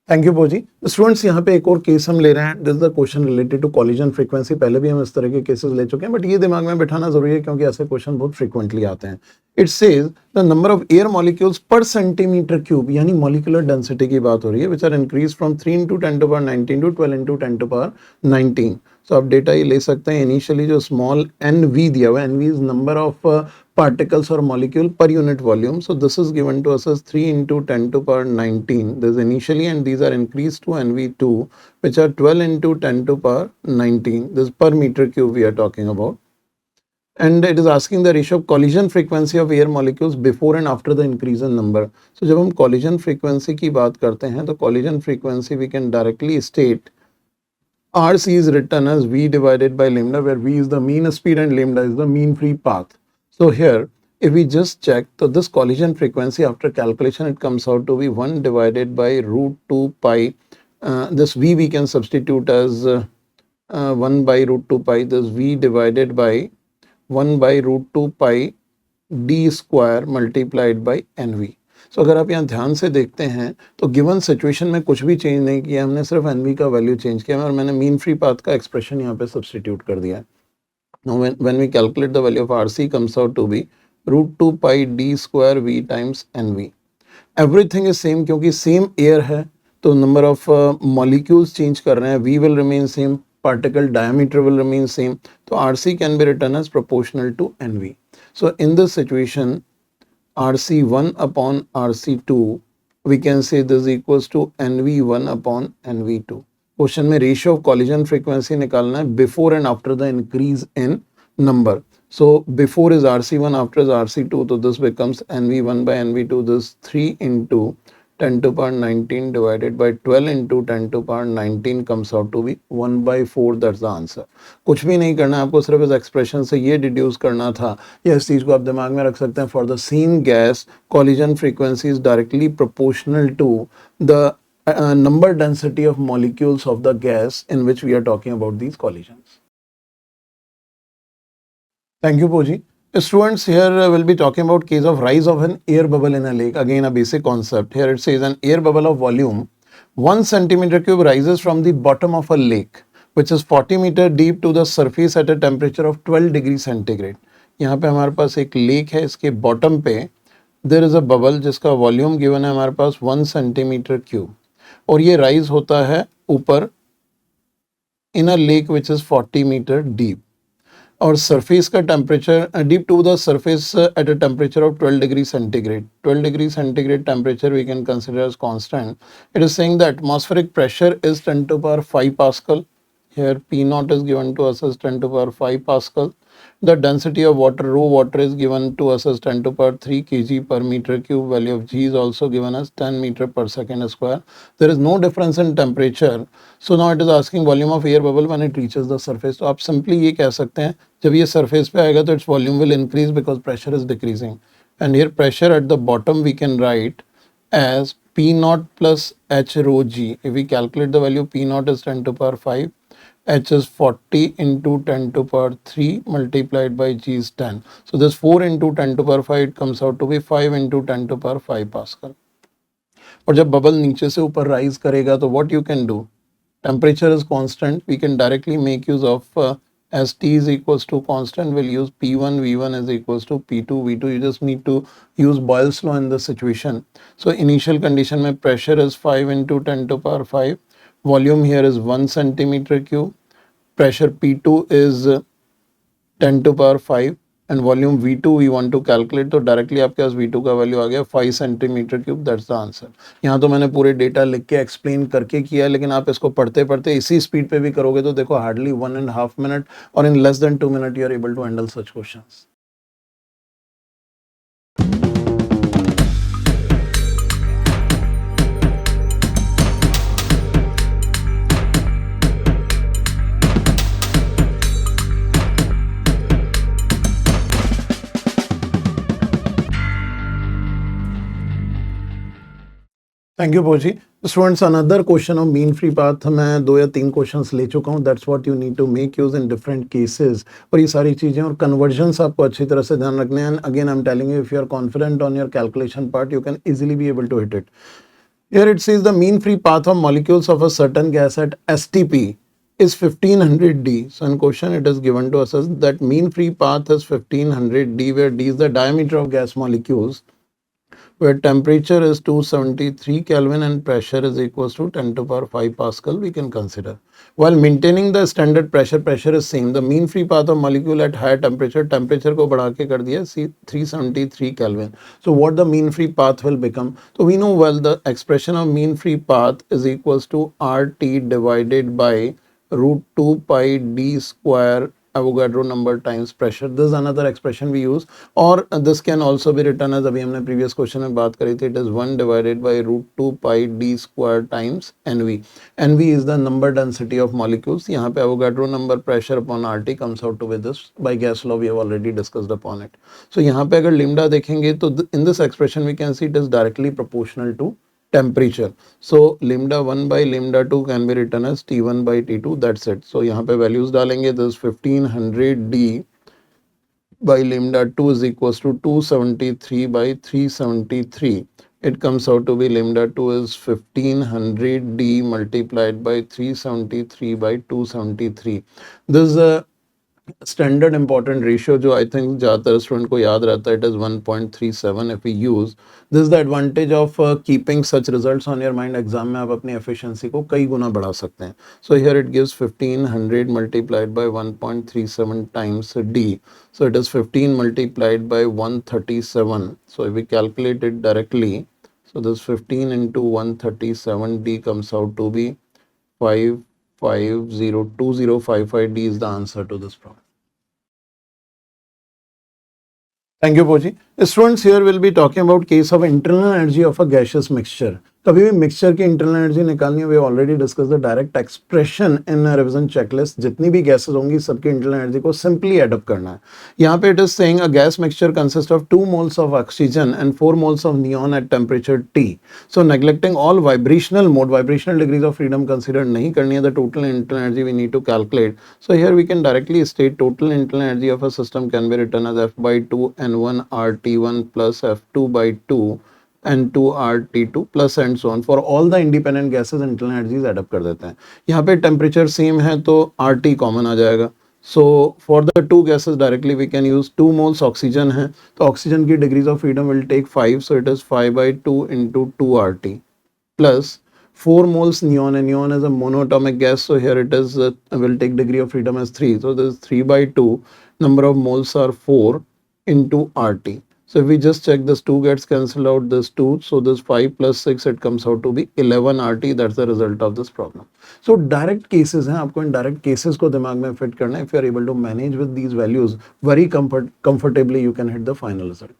Thank you बोजी। Students यहाँ पे एक और केस हम ले रहे हैं। This is the question related to collision frequency. पहले भी हम इस तरह के केसेस ले चुके हैं, बट ये दिमाग में बिठाना जरूरी है क्योंकि ऐसे क्वेश्चन बहुत फ्रीक्वेंटली आते हैं। It says the number of air molecules per centimetre cube, यानी मॉलिक्यूलर डेंसिटी की बात हो रही है, which are increase from 3 into 10 to power 19 to 12 into 10 to power 19। सो आप डेटा ये ले सकते हैं। इनिशियली जो स्मॉल एन वी दिया हुआ है, N V is number of particles or molecule per unit volume. So this is given to us as 3 into 10 to power 19. This is initially, and these are increased to NV2, which are 12 into 10 to power 19. This is per meter cube we are talking about. And it is asking the ratio of collision frequency of air molecules before and after the increase in number. So जब हम collision frequency की बात करते हैं तो collision frequency we can directly state RC is written as V divided by lambda, where V is the mean speed and lambda is the mean free path. So here, if we just check, so this collision frequency after calculation, it comes out to be 1 divided by root 2 pi. This V we can substitute as 1 by root 2 pi. This V divided by 1 by root 2 pi d square multiplied by NV. So अगर आप यहाँ ध्यान से देखते हैं तो given situation में कुछ भी चेंज नहीं किया हमने, सिर्फ NV का वैल्यू चेंज किया और मैंने मीन फ्री पाथ का एक्सप्रेशन यहाँ पे सब्सटीट्यूट कर दिया है। Now when we calculate the value of RC comes out to be root 2 pi d square V times NV. Everything is same क्योंकि same air है तो number of molecules change कर रहे हैं, V will remain same, particle diameter will remain same, तो RC can be written as proportional to NV. So in this situation RC1 upon RC2 we can say this equals to NV1 upon NV2. Question में ratio of collision frequency निकालना है before and after the increase in number. So before is RC1, after is RC2, तो this becomes NV1 by NV2, this 3 into 10 to power 19 divided by 12 into 10 to power 19 comes out to be 1 by 4. That's the answer. कुछ भी नहीं करना है आपको, सिर्फ इस expression से ये डिड्यूस करना था, या इस चीज को आप दिमाग में रख सकते हैं। For the same gas collision frequency is directly proportional to the number density of molecules of the gas in which we are talking about these collisions. Thank you, Poji. Students, here we'll be talking about case of rise of an air bubble in a lake. Again, a basic concept. Here it says an air bubble of volume 1 centimeter cube rises from the bottom of a lake, which is 40 meter deep to the surface at a temperature of 12 degree centigrade. यहाँ पे हमारे पास एक lake है, इसके bottom पे there is a bubble जिसका volume given है हमारे पास 1 सेंटीमीटर क्यूब, और ये राइज होता है ऊपर in a lake which is 40 metre deep, और सरफेस का temperature deep to the surface at a temperature of 12 degree centigrade. 12 degree centigrade temperature we can consider as constant. It is saying the atmospheric pressure is 10 to power 5 pascal. Here P0 is given to us as 10 to power 5 Pascal. The density of water, rho water, is given to us as 10 to power 3 kg per meter cube. Value of G is also given as 10 meter per second square. There is no difference in temperature. So now it is asking volume of air bubble when it reaches the surface. तो आप simply ये कह सकते हैं जब ये surface पे आएगा तो its volume will increase because pressure is decreasing. And here pressure at the bottom we can write as P0 plus H rho G. If we calculate the value, P0 is 10 to power 5. H is 40 into 10 to power 3 multiplied by G is 10. So this 4 into 10 to power 5 it comes out to be 5 into 10 to power 5 Pascal. और जब bubble नीचे से ऊपर rise करेगा तो what you can do? Temperature is constant. We can directly make use of as T is equals to constant, we'll use P1 V1 is equals to P2 V2. You just need to use Boyle's law in this situation. So initial condition में pressure is 5 into 10 to power 5. Volume here is 1 centimeter cube. Pressure P2 is 10 to power 5 and volume V2 we want to calculate, तो directly आपके पास V2 का value आ गया 5 centimetre cube. That's the answer. यहाँ तो मैंने पूरे data लिख के एक्सप्लेन करके किया, लेकिन आप इसको पढ़ते पढ़ते इसी स्पीड पे भी करोगे तो देखो हार्डली 1.5 मिनट और in less than 2 minute you are able to handle such questions. Thank you पोजी। Students, another question of mean free path मैं 2 या 3 क्वेश्चंस ले चुका हूँ। That's what you need to make use in different cases. और ये सारी चीज़ें और कन्वर्जन्स आपको अच्छी तरह से ध्यान रखने हैं। And again I am telling you, if you are confident on your calculation part you can easily be able to hit it. Here it says the mean free path of molecules of a certain gas at STP is 1500 D. So in question it is given to us as that mean free path is 1500 D, where D is the diameter of gas molecules, where temperature is 273 Kelvin and pressure is equals to 10 to power 5 Pascal, we can consider. While maintaining the standard pressure, pressure is same. The mean free path of molecule at higher temperature, temperature को बढ़ा के कर दिया 373 Kelvin. So what the mean free path will become? So we know well the expression of mean free path is equals to RT divided by root 2 pi d square Avogadro number times pressure. This is another expression we use, or this can also be written as अभी हमने previous question में बात करी थी, it is 1 divided by root 2 pi d square times NV. NV is the number density of molecules. यहाँ पे Avogadro number pressure upon RT comes out to be this. By gas law we have already discussed upon it. So यहाँ पे अगर lambda देखेंगे तो in this expression we can see it is directly proportional to temperature. So lambda 1 by lambda 2 can be written as T1 by T2. That's it. So यहाँ पे values डालेंगे. This 1500 D by lambda 2 is equals to 273 by 373. It comes out to be lambda 2 is 1500 D multiplied by 373 by 273. This is a standard important ratio जो I think ज़्यादातर student को याद रहता है, it is 1.37 if we use this the advantage of keeping such results on your mind. Exam में आप अपनी efficiency को कई गुना बढ़ा सकते हैं. So here it gives 1500 multiplied by 1.37 times D. So it is 15 multiplied by 137. So if we calculate it directly, so this 15 into 137 D comes out to be 5502055 D is the answer to this problem. Thank you, Poji. Students, here will be talking about case of internal energy of a gaseous mixture. कभी भी mixture की internal energy निकालनी है, we already discuss the direct expression in revision checklist. जितनी भी gases होंगी सबकी internal energy को सिंपली एड अप करना है. यहाँ पे it is saying a gas mixture consist of 2 moles of oxygen and 4 moles of neon at temperature T. So neglecting all vibrational mode, vibrational degrees of freedom considered नहीं करनी है, the total internal energy we need to calculate. So here we can directly state total internal energy of a system can be written as F by 2 N1 RT1 plus F2 by 2 N2 RT2 plus and so on. For all the independent gases internal energies add up कर देते हैं. यहाँ पे temperature same है तो RT common आ जाएगा. So for the two gases directly we can use 2 moles oxygen है तो ऑक्सीजन की degrees of freedom will take 5. सो इट इज 5 by 2 into 2 RT plus 4 moles neon, and neon is a monoatomic gas, so here it is will take degree of freedom as 3. So this is 3 by 2, number of moles are 4 into RT. So if we just check, this 2 gets cancelled out, this 2, so this 5 plus 6 it comes out to be 11 RT. That's the result of this problem. So direct cases हैं, आपको इन direct cases को दिमाग में fit करना है. If you are able to manage with these values very comfortably, you can hit the final result.